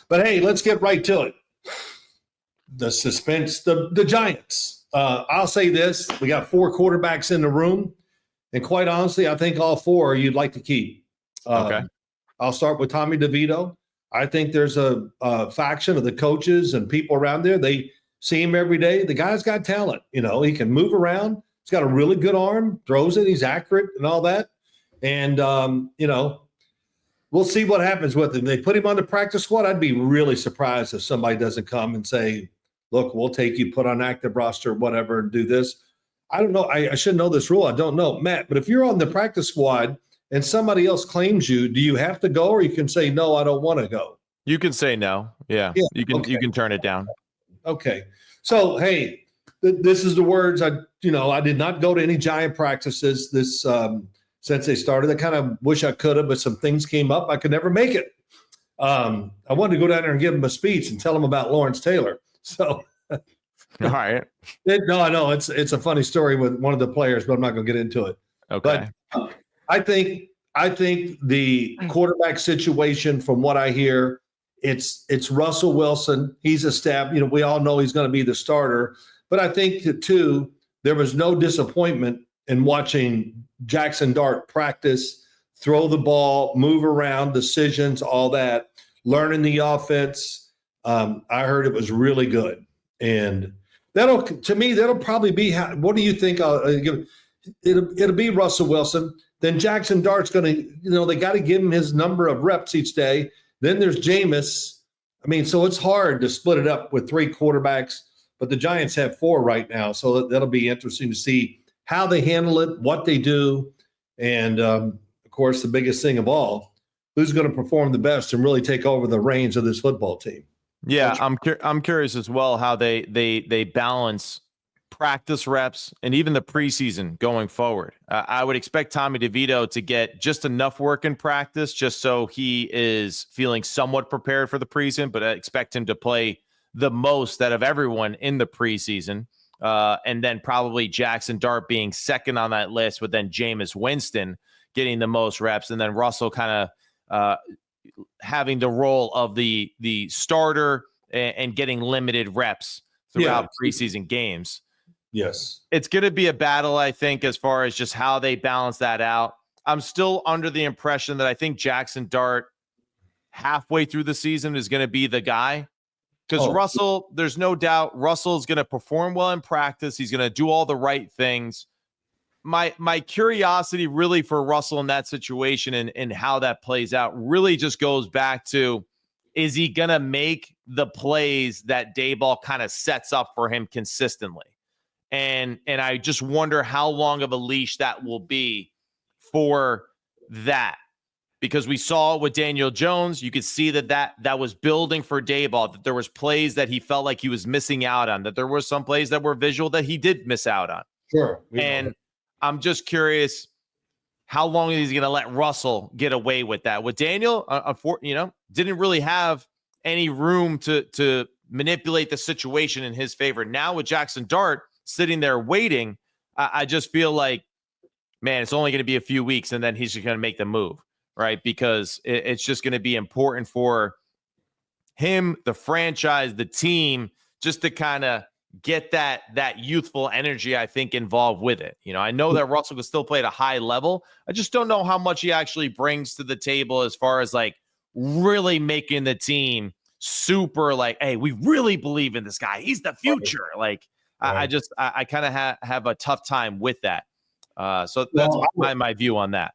But hey, let's get right to it. The suspense, the Giants. I'll say this. We got 4 quarterbacks in the room. And quite honestly, I think all 4 you'd like to keep. Okay. I'll start with Tommy DeVito. I think there's a faction of the coaches and people around there. They see him every day. The guy's got talent. He can move around. He's got a really good arm, throws it. He's accurate and all that. And, we'll see what happens with him. They put him on the practice squad. I'd be really surprised if somebody doesn't come and say, look, we'll take you, put on active roster, whatever, and do this. I don't know. I should know this rule. I don't know, Matt. But if you're on the practice squad and somebody else claims you, do you have to go, or you can say, no, I don't want to go? You can say no. Yeah. You can turn it down. Okay. So, hey, this is the words. I did not go to any Giant practices this since they started. I kind of wish I could have, but some things came up. I could never make it. I wanted to go down there and give them a speech and tell them about Lawrence Taylor. So, all right. No, it's a funny story with one of the players, but I'm not going to get into it. Okay. But I think the quarterback situation, from what I hear, it's Russell Wilson. He's established. We all know he's going to be the starter. But I think too, there was no disappointment in watching Jackson Dart practice, throw the ball, move around, decisions, all that, learning the offense. I heard it was really good. And that'll probably be what do you think? It'll be Russell Wilson. Then Jackson Dart's going to, they got to give him his number of reps each day. Then there's Jameis. So it's hard to split it up with 3 quarterbacks, but the Giants have 4 right now. So that'll be interesting to see how they handle it, what they do. And of course, the biggest thing of all, who's going to perform the best and really take over the reins of this football team. Yeah, I'm curious as well how they balance practice reps and even the preseason going forward. I would expect Tommy DeVito to get just enough work in practice just so he is feeling somewhat prepared for the preseason, but I expect him to play the most out of everyone in the preseason. And then probably Jackson Dart being second on that list, with then Jameis Winston getting the most reps, and then Russell kind of having the role of the starter and getting limited reps throughout preseason games. Yes. It's going to be a battle, I think, as far as just how they balance that out. I'm still under the impression that I think Jackson Dart halfway through the season is going to be the guy. Because Russell, there's no doubt Russell's going to perform well in practice. He's going to do all the right things. My curiosity really for Russell in that situation and how that plays out really just goes back to, is he going to make the plays that Daboll kind of sets up for him consistently? And I just wonder how long of a leash that will be for that. Because we saw with Daniel Jones, you could see that was building for Daboll, that there was plays that he felt like he was missing out on, that there were some plays that were visual that he did miss out on. Sure. And I'm just curious how long is he going to let Russell get away with that? With Daniel, didn't really have any room to manipulate the situation in his favor. Now with Jackson Dart sitting there waiting, I just feel like, man, it's only going to be a few weeks and then he's just going to make the move. Right, because it's just going to be important for him, the franchise, the team, just to kind of get that youthful energy, I think, involved with it. I know that Russell can still play at a high level. I just don't know how much he actually brings to the table as far as like really making the team super like, hey, we really believe in this guy. He's the future. Like, right. I kind of have a tough time with that. So that's my view on that.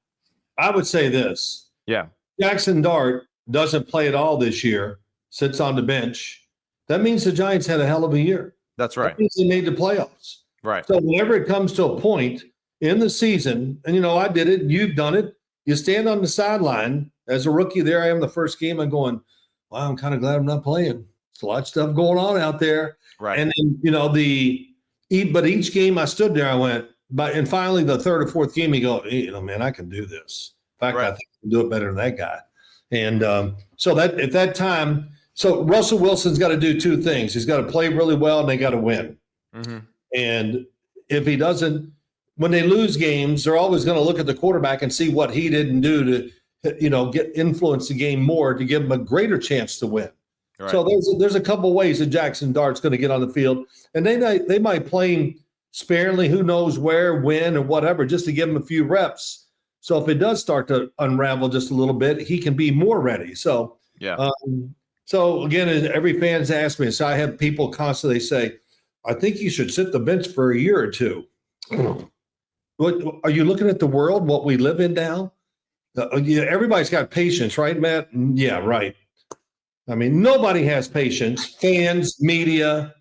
I would say this. Yeah. Jackson Dart doesn't play at all this year, sits on the bench. That means the Giants had a hell of a year. That's right. That means they made the playoffs. Right. So whenever it comes to a point in the season, and I did it, you've done it, you stand on the sideline as a rookie. There I am the first game. I'm going, wow, I'm kind of glad I'm not playing. There's a lot of stuff going on out there. Right. And then, but each game I stood there, I went, and finally, the third or fourth game, you go, hey, man, I can do this. In fact, I think I can do it better than that guy. And so that at that time, so Russell Wilson's got to do 2 things. He's got to play really well, and they got to win. Mm-hmm. And if he doesn't, when they lose games, they're always going to look at the quarterback and see what he didn't do to, get influence the game more to give him a greater chance to win. Right. So there's a couple ways that Jackson Dart's going to get on the field, and they might play him sparingly, who knows where, when, or whatever, just to give him a few reps. So if it does start to unravel just a little bit, he can be more ready. So Yeah. So again, as every fan's asked me, so I have people constantly say, "I think you should sit the bench for a year or two." What are you looking at the world? What we live in now? Yeah, everybody's got patience, right, Matt? Yeah, right. I mean, nobody has patience. Fans, media,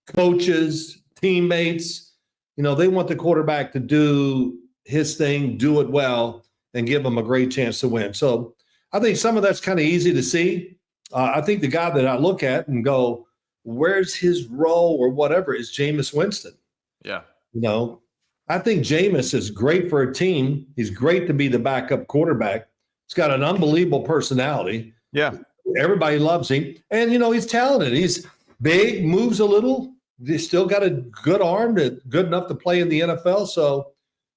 coaches, teammates, they want the quarterback to do his thing, do it well, and give them a great chance to win. So I think some of that's kind of easy to see. I think the guy that I look at and go, where's his role or whatever is Jameis Winston. Yeah. I think Jameis is great for a team. He's great to be the backup quarterback. He's got an unbelievable personality. Yeah. Everybody loves him. And, he's talented. He's big, moves a little. He's still got a good arm, good enough to play in the NFL. So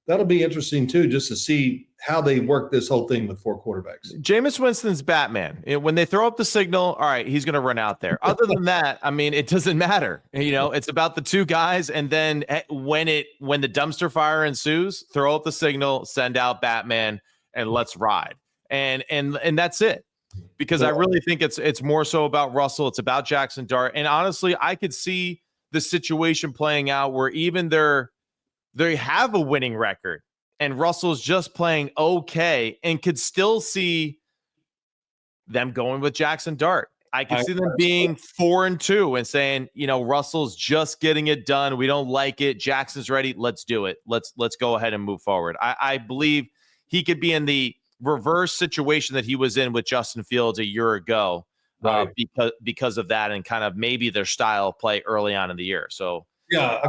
that'll be interesting, too, just to see how they work this whole thing with 4 quarterbacks. Jameis Winston's Batman. When they throw up the signal, all right, he's going to run out there. Other than that, I mean, it doesn't matter. It's about the 2 guys. And then when the dumpster fire ensues, throw up the signal, send out Batman, and let's ride. And that's it. Because I really think it's more so about Russell. It's about Jackson Dart. And honestly, I could see the situation playing out where even they have a winning record and Russell's just playing okay and could still see them going with Jackson Dart. I could see them being 4-2 and saying, Russell's just getting it done. We don't like it. Jackson's ready. Let's do it. Let's go ahead and move forward. I believe he could be in the reverse situation that he was in with Justin Fields a year ago, Right. because of that and kind of maybe their style of play early on in the year. So yeah,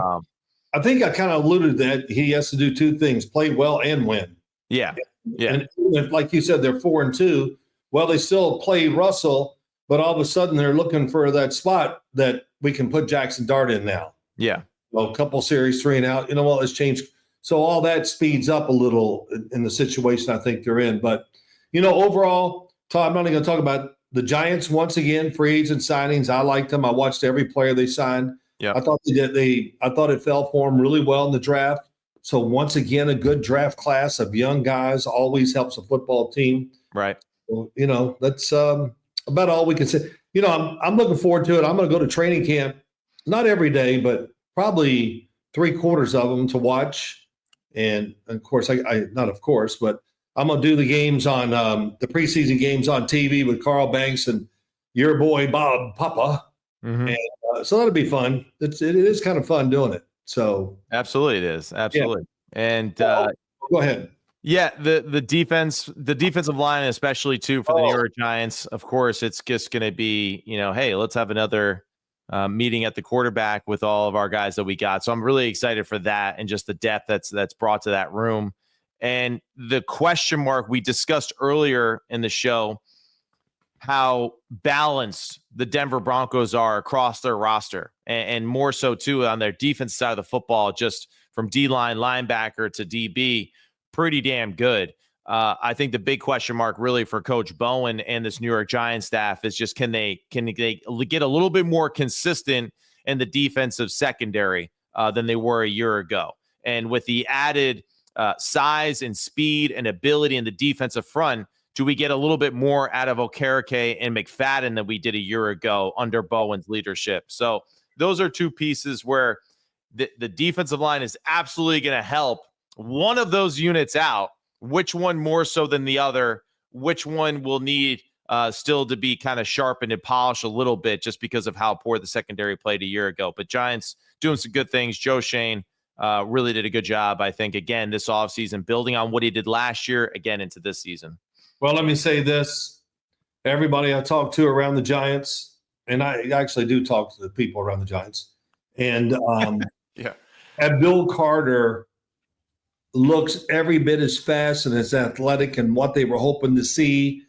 I think I kind of alluded that he has to do 2 things: play well and win. Yeah. And like you said, they're 4-2. Well, they still play Russell, but all of a sudden they're looking for that spot that we can put Jackson Dart in now. Yeah. Well, a couple series, 3 and out. Let's change. So all that speeds up a little in the situation I think they're in. But, overall, I'm not even going to talk about the Giants once again, free agent signings. I liked them. I watched every player they signed. Yeah. I thought I thought it fell for them really well in the draft. So once again, a good draft class of young guys always helps a football team. Right. Well, that's about all we can say. I'm looking forward to it. I'm going to go to training camp, not every day, but probably 3/4 of them to watch. And of course, but I'm going to do the games on the preseason games on TV with Carl Banks and your boy, Bob Papa. Mm-hmm. And so that'll be fun. It is kind of fun doing it. So absolutely it is. Absolutely. Yeah. And go ahead. Yeah, the defensive line, especially too for the New York Giants. Of course, it's just going to be, hey, let's have another meeting at the quarterback with all of our guys that we got. So I'm really excited for that and just the depth that's brought to that room. And the question mark we discussed earlier in the show, how balanced the Denver Broncos are across their roster, and more so too on their defense side of the football, just from D-line, linebacker to DB, pretty damn good. I think the big question mark really for Coach Bowen and this New York Giants staff is just can they get a little bit more consistent in the defensive secondary than they were a year ago. And with the added size and speed and ability in the defensive front, do we get a little bit more out of Okereke and McFadden than we did a year ago under Bowen's leadership? So those are 2 pieces where the defensive line is absolutely going to help one of those units out. Which one more so than the other? Which one will need still to be kind of sharpened and polished a little bit just because of how poor the secondary played a year ago? But Giants doing some good things. Joe Schoen really did a good job, I think, again, this offseason, building on what he did last year, again, into this season. Well, let me say this. Everybody I talk to around the Giants, and I actually do talk to the people around the Giants, and yeah, Abdul Carter looks every bit as fast and as athletic, and what they were hoping to see,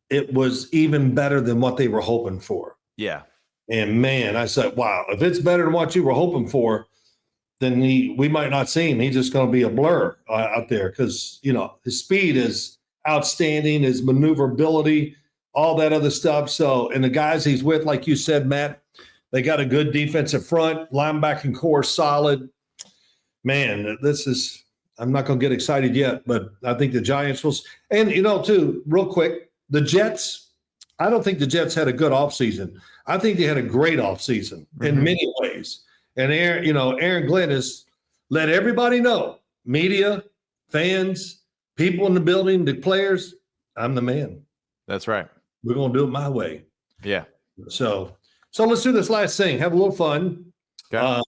it was even better than what they were hoping for. Yeah. And man, I said, wow, if it's better than what you were hoping for, then we might not see him. He's just going to be a blur out there because, his speed is outstanding, his maneuverability. all that other stuff. So, and the guys he's with, like you said, Matt, they got a good defensive front, linebacking core solid. Man, I'm not going to get excited yet, but I think the Giants will. And, too, real quick, the Jets, I don't think the Jets had a good offseason. I think they had a great offseason in many ways. And Aaron Glenn has let everybody know, media, fans, people in the building, the players, I'm the man. That's right. We're going to do it my way. Yeah. So let's do this last thing. Have a little fun. Okay.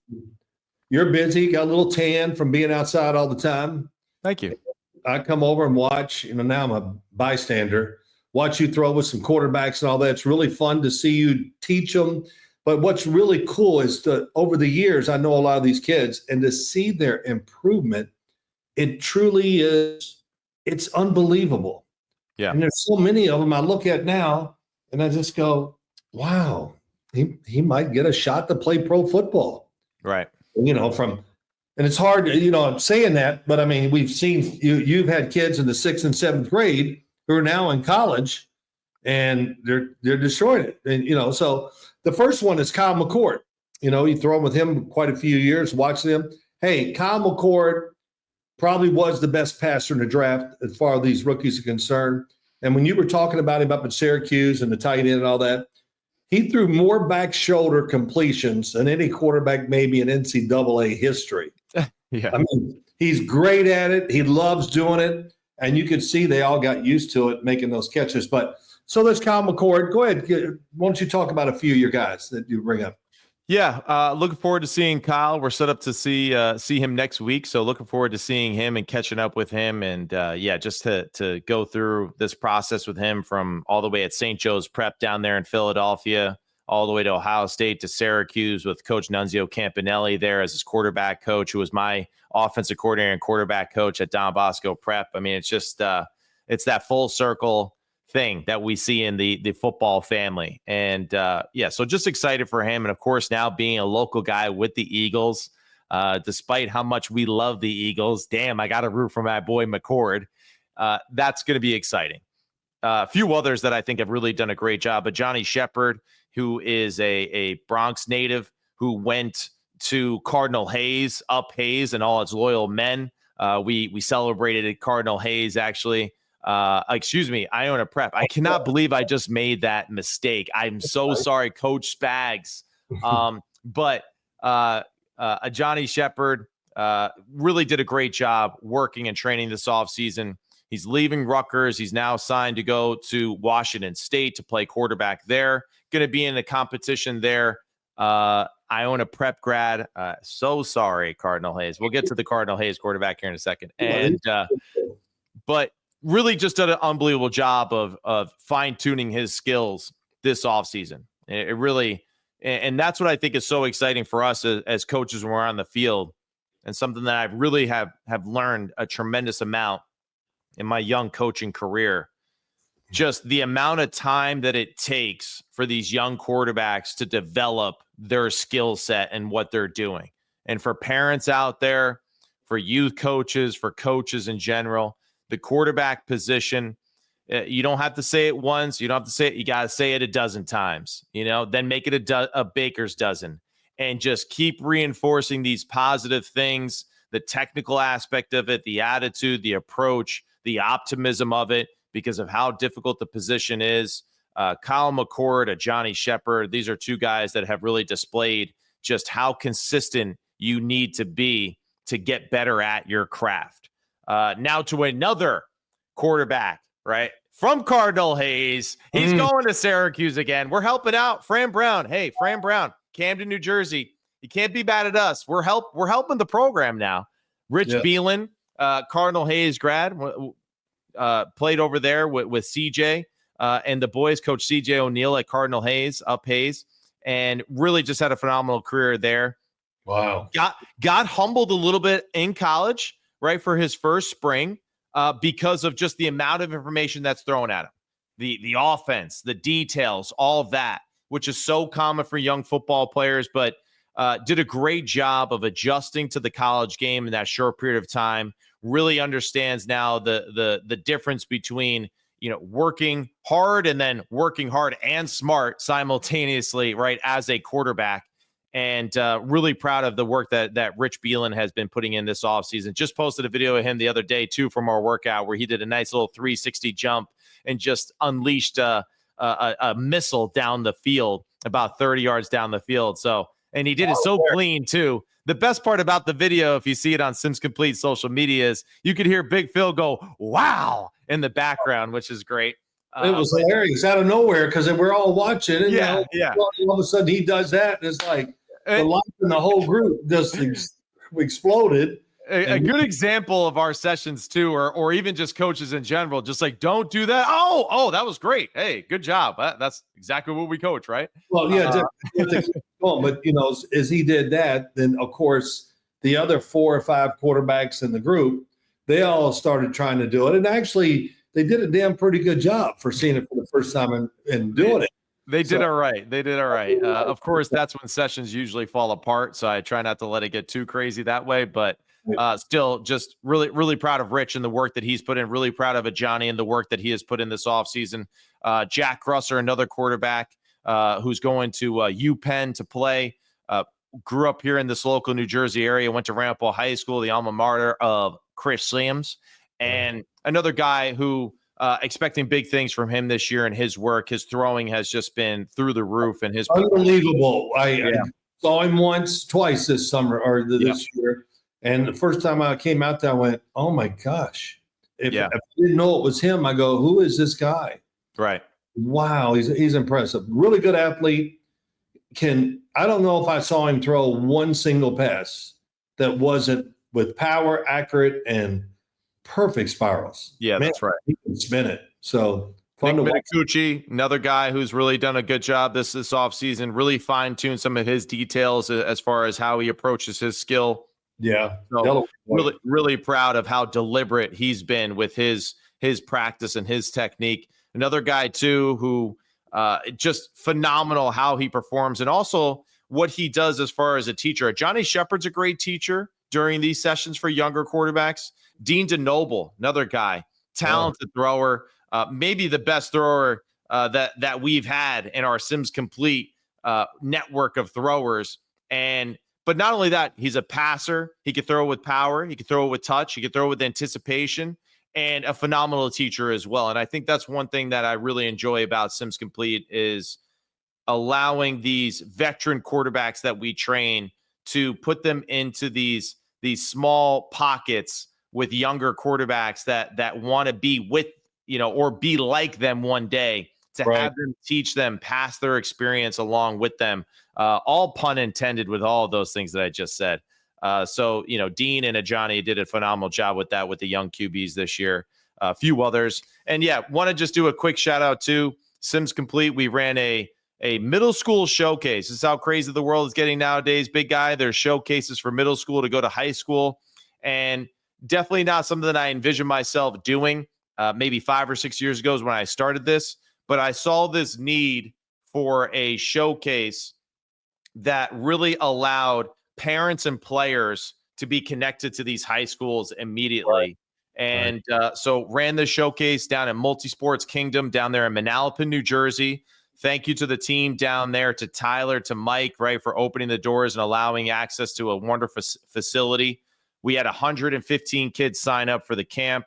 You're busy, got a little tan from being outside all the time. Thank you. I come over and watch, now I'm a bystander, watch you throw with some quarterbacks and all that. It's really fun to see you teach them. But what's really cool is over the years, I know a lot of these kids, and to see their improvement, it truly is, it's unbelievable. Yeah. And there's so many of them I look at now, and I just go, wow, he might get a shot to play pro football. Right. And it's hard, I'm saying that, but I mean, we've seen you've had kids in the 6th and 7th grade who are now in college and they're destroying it. And, so the first one is Kyle McCord. You throw with him quite a few years, watch them. Hey, Kyle McCord probably was the best passer in the draft as far as these rookies are concerned. And when you were talking about him up at Syracuse and the tight end and all that, he threw more back shoulder completions than any quarterback maybe in NCAA history. Yeah. I mean, he's great at it. He loves doing it. And you could see they all got used to it, making those catches. But so there's Kyle McCord. Go ahead. Why don't you talk about a few of your guys that you bring up? Yeah, looking forward to seeing Kyle. We're set up to see him next week, so looking forward to seeing him and catching up with him, and just to go through this process with him from all the way at St. Joe's Prep down there in Philadelphia, all the way to Ohio State to Syracuse with Coach Nunzio Campanelli there as his quarterback coach, who was my offensive coordinator and quarterback coach at Don Bosco Prep. I mean, it's just it's that full circle thing that we see in the football family. And so just excited for him. And of course, now being a local guy with the Eagles, despite how much we love the Eagles, damn, I got to root for my boy McCord. That's going to be exciting. A few others that I think have really done a great job, but Johnny Shepard, who is a Bronx native who went to Cardinal Hayes, up Hayes and all its loyal men. We celebrated at Cardinal Hayes, actually. Iona Prep. I cannot believe I just made that mistake. I'm so sorry, Coach Spags. But Johnny Shepard really did a great job working and training this offseason. He's leaving Rutgers. He's now signed to go to Washington State to play quarterback there. Going to be in the competition there. Iona Prep grad. So sorry, Cardinal Hayes. We'll get to the Cardinal Hayes quarterback here in a second. And but really just did an unbelievable job of fine-tuning his skills this offseason. It really, and that's what I think is so exciting for us as coaches when we're on the field, and something that I really have learned a tremendous amount in my young coaching career. Just the amount of time that it takes for these young quarterbacks to develop their skill set and what they're doing. And for parents out there, for youth coaches, for coaches in general, the quarterback position, you don't have to say it once. You don't have to say it. You got to say it a dozen times, then make it a baker's dozen, and just keep reinforcing these positive things, the technical aspect of it, the attitude, the approach, the optimism of it, because of how difficult the position is. Kyle McCord, a Johnny Shepard, these are two guys that have really displayed just how consistent you need to be to get better at your craft. Now to another quarterback, right? From Cardinal Hayes. He's going to Syracuse again. We're helping out Fran Brown. Hey, Fran Brown, Camden, New Jersey. You can't be mad at us. We're helping the program now. Rich Beelan, Cardinal Hayes grad, played over there with CJ and the boys, Coach CJ O'Neill at Cardinal Hayes, up Hayes, and really just had a phenomenal career there. Wow. Got humbled a little bit in college, right, for his first spring, because of just the amount of information that's thrown at him, the offense, the details, all of that, which is so common for young football players, but did a great job of adjusting to the college game in that short period of time. Really understands now the difference between, working hard and then working hard and smart simultaneously, right, as a quarterback. And really proud of the work that Rich Beelen has been putting in this offseason. Just posted a video of him the other day, too, from our workout where he did a nice little 360 jump and just unleashed a missile down the field, about 30 yards down the field. So, and he did it so clean, too. The best part about the video, if you see it on Sims Complete social media, is you could hear Big Phil go, "Wow," in the background, which is great. It was hilarious out of nowhere because we're all watching. And all of a sudden he does that. And it's like the life in the whole group just exploded. A good example of our sessions too, or even just coaches in general, just like, don't do that. Oh, that was great. Hey, good job. That's exactly what we coach, right? Well, yeah, but as he did that, then of course the other 4 or 5 quarterbacks in the group, they all started trying to do it, and actually they did a damn pretty good job for seeing it for the first time and doing it. They did all right. They did all right. Of course, that's when sessions usually fall apart, so I try not to let it get too crazy that way, but. Still just really, really proud of Rich and the work that he's put in. Really proud of Johnny and the work that he has put in this offseason. Jack Grusser, another quarterback who's going to UPenn to play. Grew up here in this local New Jersey area, went to Ramapo High School, the alma mater of Chris Sims. And another guy who expecting big things from him this year, and his work, his throwing has just been through the roof. And his unbelievable. I saw him twice this summer or this year. And the first time I came out there, I went, oh, my gosh. If I didn't know it was him, I go, who is this guy? Right. Wow, he's impressive. Really good athlete. I don't know if I saw him throw one single pass that wasn't with power, accurate, and perfect spirals. Yeah, that's right. He can spin it. So Nick Minicucci, another guy who's really done a good job this offseason, really fine-tuned some of his details as far as how he approaches his skill. Yeah. So really, really proud of how deliberate he's been with his practice and his technique. Another guy, too, who just phenomenal how he performs and also what he does as far as a teacher. Johnny Shepard's a great teacher during these sessions for younger quarterbacks. Dean DeNoble, another guy, talented thrower, maybe the best thrower that we've had in our Sims Complete network of throwers. But not only that, he's a passer. He can throw with power. He can throw it with touch. He can throw with anticipation, and a phenomenal teacher as well. And I think that's one thing that I really enjoy about Sims Complete is allowing these veteran quarterbacks that we train to put them into these small pockets with younger quarterbacks that want to be with, or be like them one day, to have them teach them, pass their experience along with them. All pun intended with all of those things that I just said. So, Dean and Johnny did a phenomenal job with that with the young QBs this year, a few others. And want to just do a quick shout out to Sims Complete. We ran a middle school showcase. This is how crazy the world is getting nowadays, big guy. There's showcases for middle school to go to high school, and definitely not something that I envisioned myself doing maybe 5 or 6 years ago is when I started this. But I saw this need for a showcase that really allowed parents and players to be connected to these high schools immediately. And so ran the showcase down in Multisports Kingdom down there in Manalapan, New Jersey. Thank you to the team down there, to Tyler, to Mike, for opening the doors and allowing access to a wonderful facility. We had 115 kids sign up for the camp,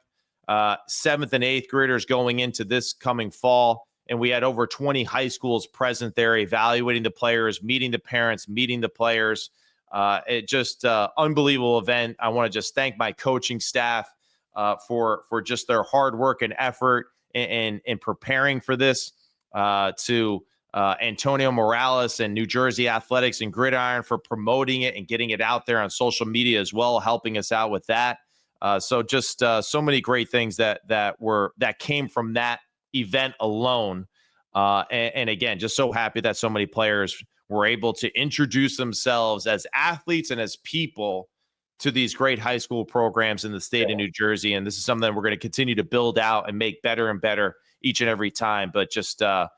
7th and 8th graders going into this coming fall. And we had over 20 high schools present there, evaluating the players, meeting the parents, meeting the players. It just unbelievable event. I want to just thank my coaching staff for just their hard work and effort in preparing for this. To Antonio Morales and New Jersey Athletics and Gridiron for promoting it and getting it out there on social media as well, helping us out with that. So just so many great things that came from that event alone. And again, just so happy that so many players were able to introduce themselves as athletes and as people to these great high school programs in the state of New Jersey. And this is something that we're going to continue to build out and make better and better each and every time. But just, shout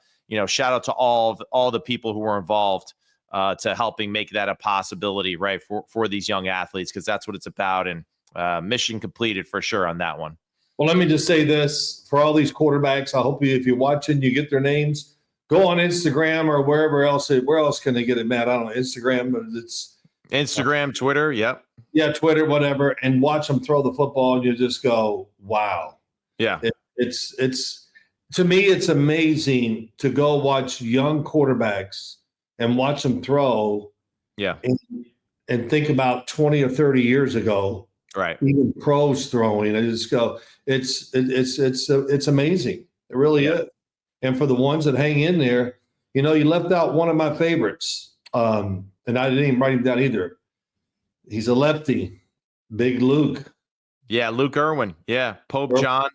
out to all the people who were involved to helping make that a possibility, for these young athletes, because that's what it's about. And mission completed for sure on that one. Well, let me just say this for all these quarterbacks. I hope if you're watching, you get their names. Go on Instagram or wherever else. Where else can they get it, Matt? I don't know. Instagram, but it's Instagram, Twitter. Yep. yeah, Twitter, whatever, and watch them throw the football, and you just go, wow. Yeah. It's to me, it's amazing to go watch young quarterbacks and watch them throw. Yeah. And think about 20 or 30 years ago, Right. even pros throwing. I just go, it's amazing. It really is. And for the ones that hang in there, you left out one of my favorites, and I didn't even write him down either. He's a lefty, Big Luke. Yeah, Luke Irwin. Yeah, Pope John.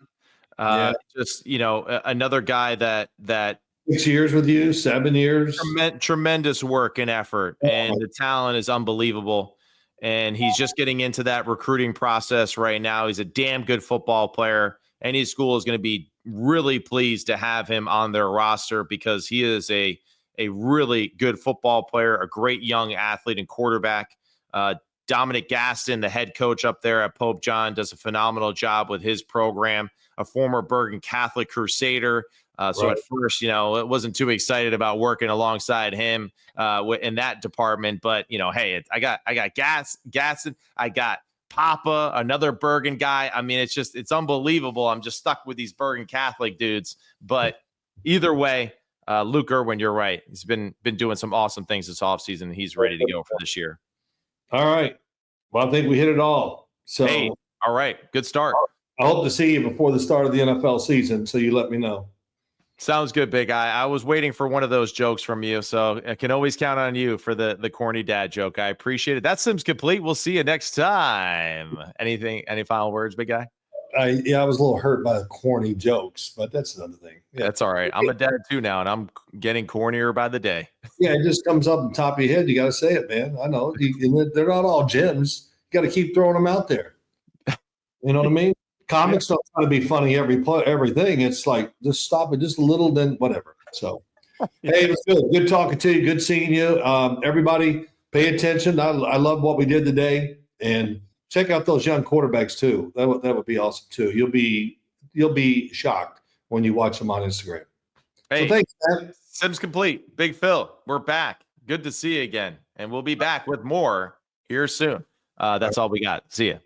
Just another guy that 6 years with you, 7 years. Tremendous work and effort, and the talent is unbelievable. And he's just getting into that recruiting process right now. He's a damn good football player. Any school is going to be really pleased to have him on their roster because he is a really good football player, a great young athlete and quarterback. Dominic Gaston, the head coach up there at Pope John, does a phenomenal job with his program, a former Bergen Catholic Crusader. So at first, it wasn't too excited about working alongside him in that department. But, hey, I got Gaston, I got Papa, another Bergen guy. I mean, it's unbelievable. I'm just stuck with these Bergen Catholic dudes. But either way, Luke Irwin, you're right. He's been doing some awesome things this offseason. He's ready to go for this year. All right. Well, I think we hit it all. So, hey, all right. Good start. I hope to see you before the start of the NFL season. So you let me know. Sounds good, Big Guy. I was waiting for one of those jokes from you, so I can always count on you for the corny dad joke. I appreciate it. That Sims complete. We'll see you next time. Any final words, Big Guy? I was a little hurt by the corny jokes, but that's another thing. Yeah, that's all right. I'm a dad too now, and I'm getting cornier by the day. Yeah, it just comes up on top of your head. You got to say it, man. I know. They're not all gems. You got to keep throwing them out there. You know what I mean? Comics don't try to be funny everything. It's like, just stop it just a little, then whatever. So, hey, it was good. Good talking to you. Good seeing you. Everybody, pay attention. I love what we did today. And check out those young quarterbacks too. That would be awesome too. You'll be shocked when you watch them on Instagram. Hey, so thanks, man. Sims complete. Big Phil, we're back. Good to see you again. And we'll be back with more here soon. That's all we got. See ya.